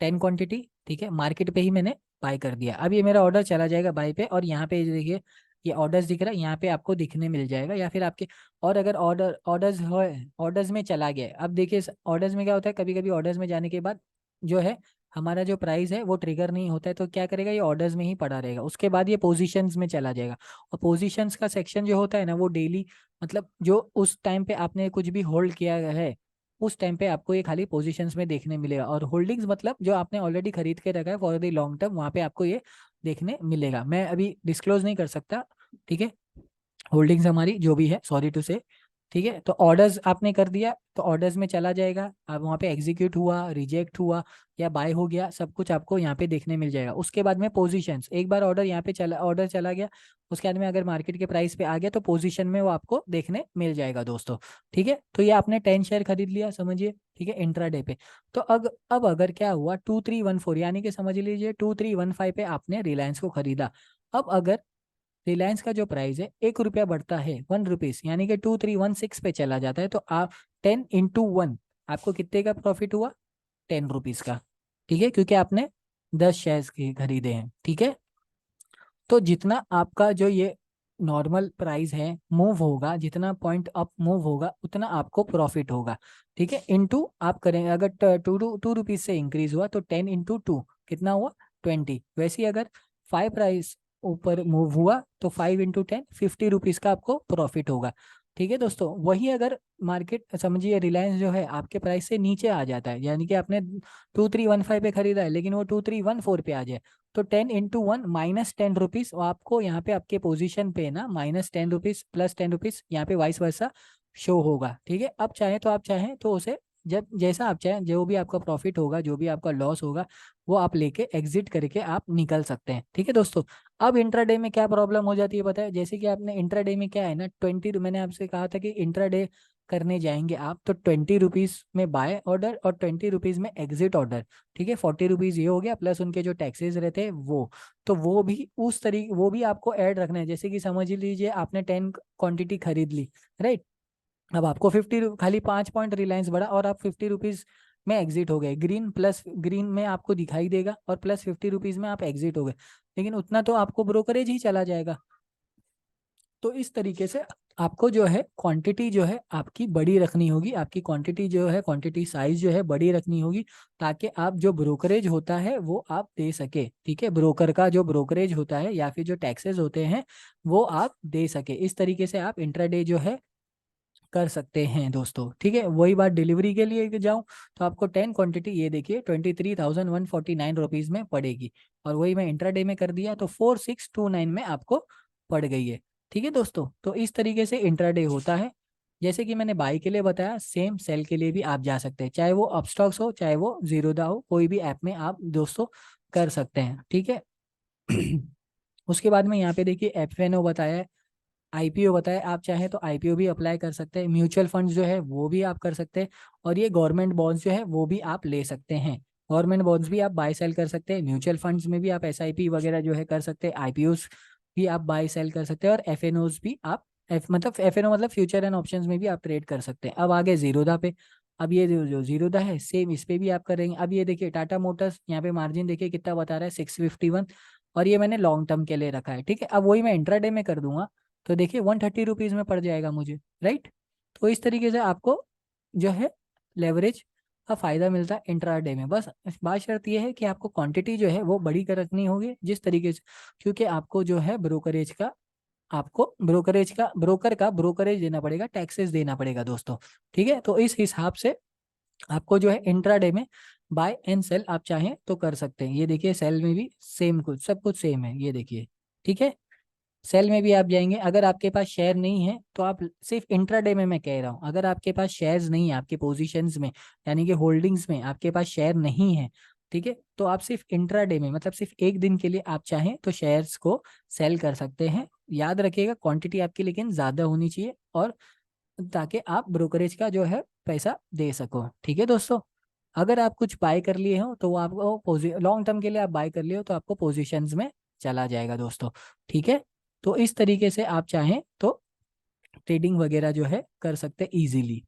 10 क्वांटिटी, ठीक है, मार्केट पे ही मैंने बाय कर दिया। अब ये मेरा ऑर्डर चला जाएगा बाय पे, और यहाँ पे देखिए ये ऑर्डर्स दिख रहा है, यहाँ पे आपको दिखने मिल जाएगा, या फिर आपके, और अगर ऑर्डर्स हो, ऑर्डर्स में चला गया है, अब देखिए ऑर्डर्स में क्या होता है, कभी कभी ऑर्डर्स में जाने के बाद जो है हमारा जो प्राइस है वो ट्रिगर नहीं होता है, तो क्या करेगा, ये ऑर्डर्स में ही पड़ा रहेगा, उसके बाद ये पोजीशंस में चला जाएगा। और पोजीशंस का सेक्शन जो होता है ना, वो डेली, मतलब जो उस टाइम पे आपने कुछ भी होल्ड किया है, उस टाइम पे आपको ये खाली पोजीशंस में देखने मिलेगा, और होल्डिंग्स मतलब जो आपने ऑलरेडी खरीद के रखा है फॉर द लॉन्ग टर्म, वहां पे आपको ये देखने मिलेगा। मैं अभी डिस्क्लोज नहीं कर सकता, ठीक है, होल्डिंग्स हमारी जो भी है, सॉरी टू से, ठीक है। तो ऑर्डर्स आपने कर दिया, तो ऑर्डर्स में चला जाएगा, अब वहाँ पे एग्जीक्यूट हुआ, रिजेक्ट हुआ या बाय हो गया, सब कुछ आपको यहाँ पे देखने मिल जाएगा। उसके बाद में पोजीशंस, एक बार ऑर्डर यहाँ पे चला, ऑर्डर चला गया, उसके बाद में अगर मार्केट के प्राइस पे आ गया, तो पोजीशन में वो आपको देखने मिल जाएगा दोस्तों, ठीक है। तो ये आपने 10 शेयर खरीद लिया समझिए, ठीक है, इंट्राडे पे। तो अब अगर क्या हुआ, 2314 यानी कि समझ लीजिए 2315 पे आपने रिलायंस को खरीदा। अब अगर रिलायंस का जो प्राइस है 1 रुपया बढ़ता है, 1 रुपीज, यानी कि 2316 पे चला जाता है, तो आप 10 × 1 आपको कितने का प्रॉफिट हुआ, 10 रुपीज का, ठीक है, क्योंकि आपने 10 शेयर खरीदे हैं, ठीक है। तो जितना आपका जो ये नॉर्मल प्राइस है मूव होगा, जितना पॉइंट अप मूव होगा, उतना आपको प्रॉफिट होगा, ठीक है। इनटू आप करेंगे, अगर टू रुपीज से इंक्रीज हुआ, तो 10 × 2 कितना हुआ, 20। वैसे ही अगर 5 प्राइस ऊपर मूव हुआ, तो 5 × 10 50 रुपीज का आपको प्रॉफिट होगा, ठीक है दोस्तों। वही अगर मार्केट समझिए रिलायंस जो है आपके प्राइस से नीचे आ जाता है, यानी कि आपने 2315 पे खरीदा है, लेकिन वो 2314 पे आ जाए, तो 10 × 1 -10 रुपीज, आपको यहाँ पे आपके पोजीशन पे ना -10 रुपीज +10 रुपीज यहाँ पे वाइस वर्सा शो होगा, ठीक है। अब चाहे तो आप चाहें तो उसे जब जैसा आप चाहें, जो भी आपका प्रॉफिट होगा, जो भी आपका लॉस होगा, वो आप लेके एग्जिट करके आप निकल सकते हैं, ठीक है दोस्तों। अब इंट्राडे में क्या प्रॉब्लम हो जाती है पता है, जैसे कि आपने इंट्राडे में क्या है ना, 20, मैंने आपसे कहा था कि इंट्राडे करने जाएंगे आप, तो 20 रुपीज में बाय ऑर्डर और 20 रुपीज में एग्जिट ऑर्डर, ठीक है, 40 रुपीज ये हो गया, प्लस उनके जो टैक्सेस रहते हैं वो, तो वो भी उस तरीके, वो भी आपको ऐड रखना है। जैसे कि समझ लीजिए आपने 10 क्वांटिटी खरीद ली, राइट, अब आपको 50, खाली 5 पॉइंट रिलायंस बढ़ा और आप 50 रुपीज में एग्जिट हो गए, ग्रीन प्लस ग्रीन में आपको दिखाई देगा, और प्लस 50 रुपीज में आप एग्जिट हो गए, लेकिन उतना तो आपको ब्रोकरेज ही चला जाएगा। तो इस तरीके से आपको जो है क्वांटिटी जो है आपकी बड़ी रखनी होगी, आपकी क्वांटिटी जो है, क्वांटिटी साइज जो है बड़ी रखनी होगी, ताकि आप जो ब्रोकरेज होता है वो आप दे सके, ठीक है, ब्रोकर का जो ब्रोकरेज होता है या फिर जो टैक्सेस होते हैं वो आप दे सके। इस तरीके से आप इंट्राडे जो है कर सकते हैं दोस्तों, ठीक है। वही बात डिलीवरी के लिए जाऊं, तो आपको 10 क्वांटिटी ये देखिए 23,149 रुपीज में पड़ेगी, और वही मैं इंट्राडे में कर दिया तो 4629 में आपको पड़ गई है, ठीक है दोस्तों। तो इस तरीके से इंट्राडे होता है। जैसे कि मैंने बाई के लिए बताया, सेम सेल के लिए भी आप जा सकते हैं, चाहे वो अपस्टॉक्स हो चाहे वो जीरोधा हो, कोई भी ऐप में आप दोस्तों कर सकते हैं, ठीक है। उसके बाद में यहाँ पे देखिए एफएनओ बताया है, आईपीओ बताया, आप चाहें तो आईपीओ भी अप्लाई कर सकते हैं, म्यूचुअल फंड जो है वो भी आप कर सकते हैं, और ये गवर्नमेंट बॉन्ड्स जो है वो भी आप ले सकते हैं। गवर्नमेंट बॉन्ड्स भी आप बाय सेल कर सकते हैं, म्यूचुअल फंड्स में भी आप एसआईपी वगैरह जो है कर सकते हैं, आईपीओस भी आप बाय सेल कर सकते हैं, और एफएनओस भी आप मतलब एफएनओ मतलब फ्यूचर एंड ऑप्शंस में भी आप ट्रेड कर सकते हैं। अब आगे जीरोधा पे, अब ये जो जीरोधा है सेम इस पे भी आप करेंगे। अब ये देखिए टाटा मोटर्स, यहाँ पे मार्जिन देखिए कितना बता रहा है, 651, और ये मैंने लॉन्ग टर्म के लिए रखा है, ठीक है। अब वही मैं इंट्राडे में कर दूंगा तो देखिए 130 रुपीज में पड़ जाएगा मुझे, राइट। तो इस तरीके से आपको जो है लेवरेज का फायदा मिलता है इंट्राडे में। बस बात शर्त यह है कि आपको क्वांटिटी जो है वो बड़ी कर रखनी होगी जिस तरीके से, क्योंकि आपको जो है ब्रोकरेज का, आपको ब्रोकर का ब्रोकरेज देना पड़ेगा, टैक्सेस देना पड़ेगा दोस्तों, ठीक है। तो इस हिसाब से आपको जो है इंट्राडे में बाय एंड सेल आप चाहें तो कर सकते हैं। ये देखिए सेल में भी सेम कुछ, सब कुछ सेम है, ये देखिए, ठीक है। सेल में भी आप जाएंगे, अगर आपके पास शेयर नहीं है तो आप सिर्फ इंट्राडे में, मैं कह रहा हूँ अगर आपके पास शेयर्स नहीं है आपके पोजीशंस में, यानी कि होल्डिंग्स में आपके पास शेयर नहीं है, ठीक है, तो आप सिर्फ इंट्राडे में मतलब सिर्फ एक दिन के लिए आप चाहें तो शेयर्स को सेल कर सकते हैं। याद रखिएगा क्वांटिटी आपकी लेकिन ज़्यादा होनी चाहिए, और ताकि आप ब्रोकरेज का जो है पैसा दे सको, ठीक है दोस्तों। अगर आप कुछ बाय कर लिए हो तो वो आपको लॉन्ग टर्म के लिए आप बाय कर लिए हो तो आपको पोजीशंस में चला जाएगा दोस्तों, ठीक है। तो इस तरीके से आप चाहें तो ट्रेडिंग वगैरह जो है कर सकते हैं इजीली।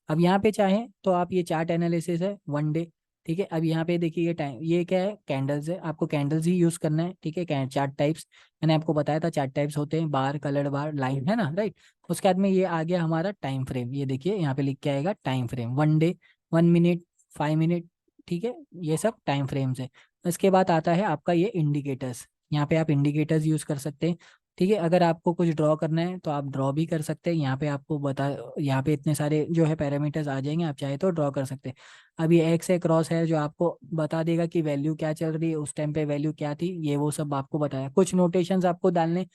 अब यहाँ पे चाहें तो आप, ये चार्ट एनालिसिस है 1 डे, ठीक है। अब यहाँ पे देखिए ये टाइम, ये क्या है, कैंडल्स है, आपको कैंडल्स ही यूज करना है, ठीक है। चार्ट टाइप्स मैंने आपको बताया था, चार्ट टाइप्स होते हैं बार, कलर्ड बार, लाइन, है ना, राइट। उसके बाद में ये आ गया हमारा टाइम फ्रेम, ये देखिए यहाँ पे लिख के आएगा time frame, 1 day, 1 minute, 5 minute, ठीक है, ये सब टाइम फ्रेम्स है। उसके बाद आता है आपका ये इंडिकेटर्स, यहाँ पे आप इंडिकेटर्स यूज कर सकते हैं, ठीक है। अगर आपको कुछ ड्रॉ करना है तो आप ड्रॉ भी कर सकते हैं, यहाँ पे आपको बता, यहाँ पे इतने सारे जो है पैरामीटर्स आ जाएंगे, आप चाहे तो ड्रॉ कर सकते हैं। अब ये एक्स है, क्रॉस है, जो आपको बता देगा कि वैल्यू क्या चल रही है उस टाइम पे, वैल्यू क्या थी, ये वो सब आपको बताया। कुछ नोटेशंस आपको डालने,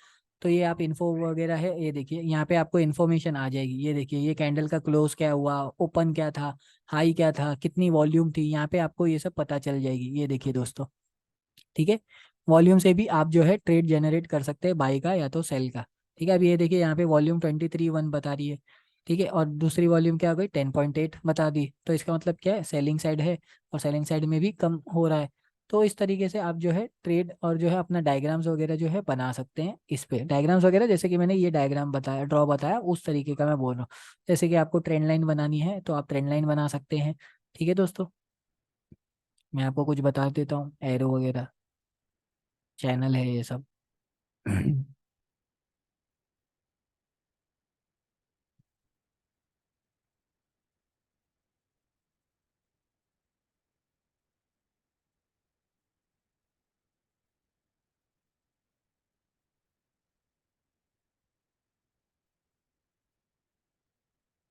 तो ये आप इन्फो वगैरह है, ये देखिए यहाँ पे आपको इन्फॉर्मेशन आ जाएगी, ये देखिए ये कैंडल का क्लोज क्या हुआ, ओपन क्या था, हाई क्या था, कितनी वॉल्यूम थी, यहाँ पे आपको ये सब पता चल जाएगी, ये देखिए दोस्तों, ठीक है। वॉल्यूम से भी आप जो है ट्रेड जनरेट कर सकते हैं, बाई का या तो सेल का, ठीक है। अब ये देखिए यहाँ पे वॉल्यूम 23 1 बता रही है, ठीक है, और दूसरी वॉल्यूम क्या हो गई, 10.8 बता दी, तो इसका मतलब क्या है, सेलिंग साइड है, और सेलिंग साइड में भी कम हो रहा है। तो इस तरीके से आप जो है ट्रेड और जो है अपना डायग्राम्स वगैरह जो है बना सकते हैं। इस पे डायग्राम्स वगैरह, जैसे कि मैंने ये डायग्राम बताया, ड्रॉ बताया, उस तरीके का मैं बोल रहा हूँ। जैसे कि आपको ट्रेंड लाइन बनानी है तो आप ट्रेंड लाइन बना सकते हैं, ठीक है दोस्तों। मैं आपको कुछ बता देता हूँ, एरो वगैरह, चैनल है ये सब।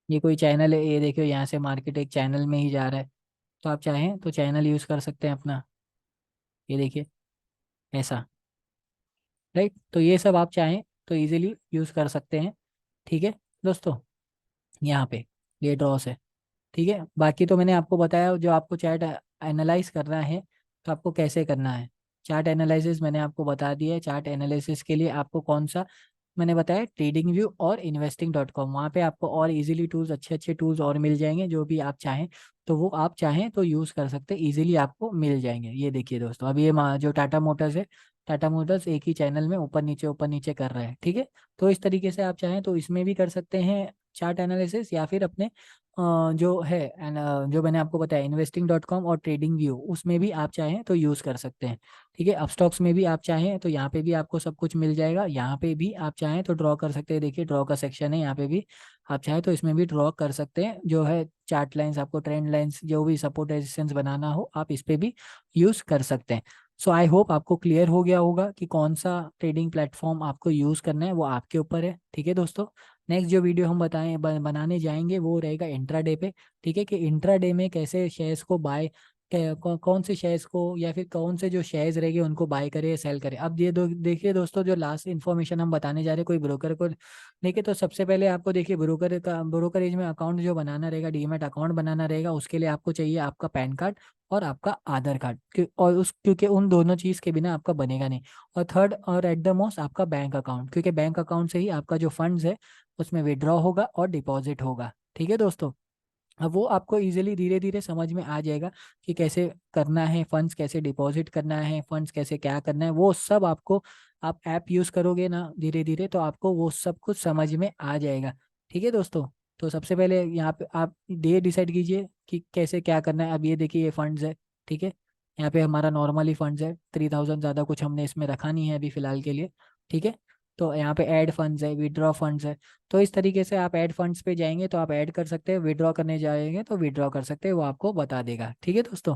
ये कोई चैनल है, ये देखियो यहाँ से मार्केट एक चैनल में ही जा रहा है, तो आप चाहें तो चैनल यूज कर सकते हैं अपना, ये देखिए ऐसा, राइट। तो ये सब आप चाहें तो इजीली यूज कर सकते हैं, ठीक है दोस्तों। यहाँ पे ये ड्रॉस है, ठीक है। बाकी तो मैंने आपको बताया, जो आपको चार्ट एनालाइज करना है तो आपको कैसे करना है। चार्ट एनालिसिस मैंने आपको बता दिया है, चार्ट एनालिसिस के लिए आपको कौन सा मैंने बताया, ट्रेडिंग व्यू और इन्वेस्टिंग.com, वहाँ पे आपको और इजीली टूल्स, अच्छे अच्छे टूल्स और मिल जाएंगे, जो भी आप चाहें तो वो आप चाहें तो यूज़ कर सकते हैं, इजीली आपको मिल जाएंगे। ये देखिए दोस्तों, अब ये जो टाटा मोटर्स है, टाटा मोटर्स एक ही चैनल में ऊपर नीचे कर रहा है, ठीक है। तो इस तरीके से आप चाहें तो इसमें भी कर सकते हैं चार्ट एनालिसिस, या फिर अपने जो है जो मैंने आपको बताया इन्वेस्टिंग.com और ट्रेडिंग व्यू, उसमें भी आप चाहें तो यूज़ कर सकते हैं, ठीक है। अपस्टॉक्स में भी आप चाहें तो यहाँ पे भी आपको सब कुछ मिल जाएगा, यहाँ पे भी आप चाहें तो ड्रॉ कर सकते हैं, देखिए ड्रॉ का सेक्शन है यहाँ पे भी, आप चाहें तो इसमें भी ड्रॉ कर सकते हैं, जो है चार्ट लाइंस, आपको ट्रेंड लाइंस, जो भी सपोर्ट रेजिस्टेंस बनाना हो आप इस पे भी यूज़ कर सकते हैं। सो आई होप आपको क्लियर हो गया होगा कि कौन सा ट्रेडिंग प्लेटफॉर्म आपको यूज़ करना है, वो आपके ऊपर है, ठीक है दोस्तों। नेक्स्ट जो वीडियो हम बनाने जाएंगे वो रहेगा इंट्राडे पे, ठीक है, कि इंट्राडे में कैसे शेयर्स को बाय कौन से शेयर्स को या फिर कौन से जो शेयर्स रहेंगे उनको बाय करे या सेल करे। अब ये देखिए दोस्तों, जो लास्ट इन्फॉर्मेशन हम बताने जा रहे हैं कोई ब्रोकर को लेके, तो सबसे पहले आपको देखिए ब्रोकरेज में अकाउंट जो बनाना रहेगा, डीमैट अकाउंट बनाना रहेगा, उसके लिए आपको चाहिए आपका पैन कार्ड और आपका आधार कार्ड, और उस क्योंकि उन दोनों चीज़ के बिना आपका बनेगा नहीं। और थर्ड और एट द मोस्ट आपका बैंक अकाउंट, क्योंकि बैंक अकाउंट से ही आपका जो फंड्स है उसमें विड्रॉ होगा और डिपॉजिट होगा। ठीक है दोस्तों। अब वो आपको इजीली धीरे धीरे समझ में आ जाएगा कि कैसे करना है, फंड्स कैसे डिपॉजिट करना है, फंड्स कैसे क्या करना है, वो सब आपको, आप ऐप यूज़ करोगे ना धीरे धीरे, तो आपको वो सब कुछ समझ में आ जाएगा। ठीक है दोस्तों। तो सबसे पहले यहाँ पे आप ये डिसाइड कीजिए कि कैसे क्या करना है। अब ये देखिए, ये फंड्स है। ठीक है। यहाँ पे हमारा नॉर्मली फंड्स है 3000, ज़्यादा कुछ हमने इसमें रखा नहीं है अभी फ़िलहाल के लिए। ठीक है। तो यहाँ पे ऐड फंड्स है, विड्रॉ फंड्स है। तो इस तरीके से आप ऐड फंड्स पे जाएंगे तो आप ऐड कर सकते हैं, विड्रॉ करने जाएंगे तो विड्रॉ कर सकते हैं, वो आपको बता देगा। ठीक है दोस्तों।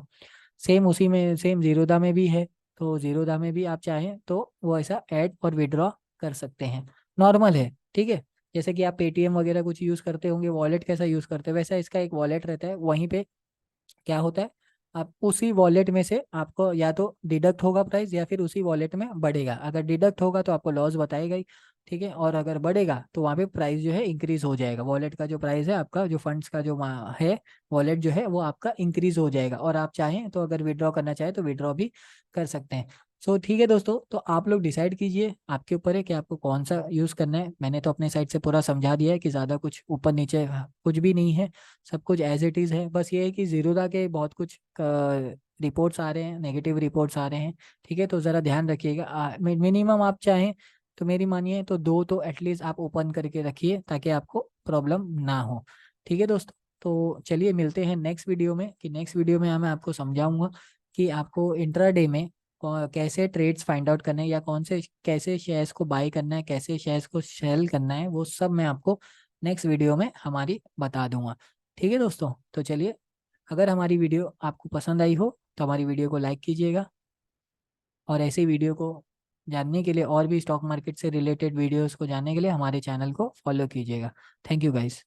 सेम उसी में सेम जीरोधा में भी है। तो जीरोधा में भी आप चाहें तो वो ऐसा ऐड और विड्रॉ कर सकते हैं। नॉर्मल है। ठीक है। जैसे कि आप पेटीएम वगैरह कुछ यूज़ करते होंगे, वॉलेट कैसा यूज़ करते हैं, वैसा इसका एक वॉलेट रहता है। वहीं पे क्या होता है, आप उसी वॉलेट में से आपको या तो डिडक्ट होगा प्राइस, या फिर उसी वॉलेट में बढ़ेगा। अगर डिडक्ट होगा तो आपको लॉस बताएगा ही। ठीक है। और अगर बढ़ेगा तो वहाँ पे प्राइस जो है इंक्रीज हो जाएगा, वॉलेट का जो प्राइस है आपका, जो फंड्स का जो वहाँ है वॉलेट जो है वो आपका इंक्रीज हो जाएगा। और आप चाहें तो अगर विड्रॉ करना चाहें तो विड्रॉ भी कर सकते हैं। सो ठीक है दोस्तों, तो आप लोग डिसाइड कीजिए, आपके ऊपर है कि आपको कौन सा यूज़ करना है। मैंने तो अपने साइड से पूरा समझा दिया है कि ज़्यादा कुछ ऊपर नीचे कुछ भी नहीं है, सब कुछ एज इट इज़ है। बस ये है कि जीरोधा के बहुत कुछ रिपोर्ट्स आ रहे हैं, नेगेटिव रिपोर्ट्स आ रहे हैं। ठीक है। तो ज़रा ध्यान रखिएगा। मिनिमम आप चाहें तो मेरी मानिए तो दो तो एटलीस्ट आप ओपन करके रखिए, ताकि आपको प्रॉब्लम ना हो। ठीक है दोस्तों। तो चलिए मिलते हैं नेक्स्ट वीडियो में, कि नेक्स्ट वीडियो में मैं आपको समझाऊंगा कि आपको इंट्राडे में कैसे ट्रेड्स फाइंड आउट करने हैं, या कौन से कैसे शेयर्स को बाय करना है, कैसे शेयर्स को सेल करना है, वो सब मैं आपको नेक्स्ट वीडियो में हमारी बता दूंगा। ठीक है दोस्तों। तो चलिए, अगर हमारी वीडियो आपको पसंद आई हो तो हमारी वीडियो को लाइक कीजिएगा, और ऐसे वीडियो को जानने के लिए, और भी स्टॉक मार्केट से रिलेटेड वीडियोस को जानने के लिए हमारे चैनल को फॉलो कीजिएगा। Thank you guys.